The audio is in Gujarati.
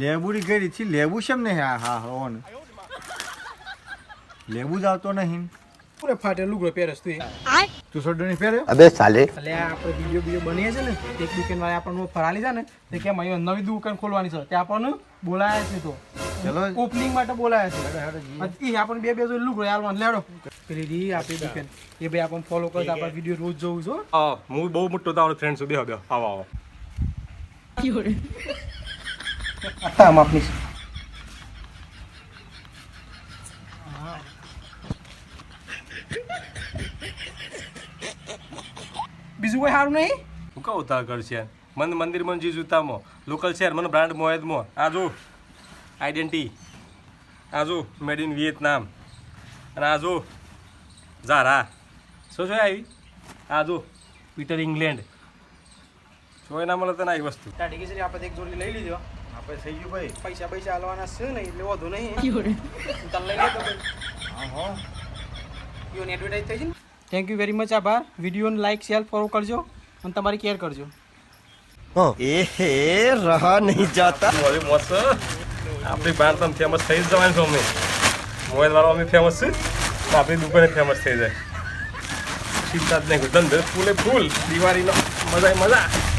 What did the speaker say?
લેબુડી ગઈ છે લેબુ કેમ નહીં હા હોન લેબુ જ આવતો નહીં પૂરે ફાટે લુગડો પહેરસ તું તું સોડો નહીં પહેર્યો અબે સાલે એટલે આપણે વિડીયો બનીએ છે ને એક દુકાન વાળા આપણને ફરાલી છે ને તે કેમ અહીંયા નવી દુકાન ખોલવાની છે તે આપણને બોલાયા છે તો ચલો ઓપનિંગ માટે બોલાયા છે આપણને બે જો લુગડો આલવાનું લેડો પેલી રી આપણી દુકાન એ ભાઈ આપણને ફોલો કરતા આપણા વિડીયો રોજ જોઉં છું હું બહુ મોટો તારો ફ્રેન્ડ સુધી આવ્યો આવો આમ આપની બીજું કોઈ સારું નહીં હું કહું ઉતાર કરશે મને મંદિરમાં જી જૂતામાં લોકલ શેર મને બ્રાન્ડ મોયદમાં આ જો આઈડેન્ટી આ જો મેડ ઇન વિયેતનામ અને આ જો ઝારા શું આવી આ જો પીટર ઇંગ્લેન્ડ શું એના મળે તને આવી વસ્તુ ટાટી કેસરી આપણે એક જોડી લઈ લીધો આપણે થઈ ગયું ભાઈ પૈસા હાલવાના છે ને એટલે વધુ નહીં તને લઈ લેતો ભાઈ હા યોની એડવર્ટાઈઝ થઈ છે ને થેન્ક યુ વેરી મચ આભાર વિડીયોને લાઈક શેર ફોલો કરજો અને તમારી કેર કરજો એહે રહા નહીં જાતા મસ્ત આપણી બ્રાન્ડ તો ફેમસ થઈ જ જવાની છે અમે મોબાઈલ વાળો અમે ફેમસ છે તો આપણી દુકાને ફેમસ થઈ જાય ચિંતા જ નહીં ધંધો ફૂલે ફૂલ દિવાળીનો મજા મજા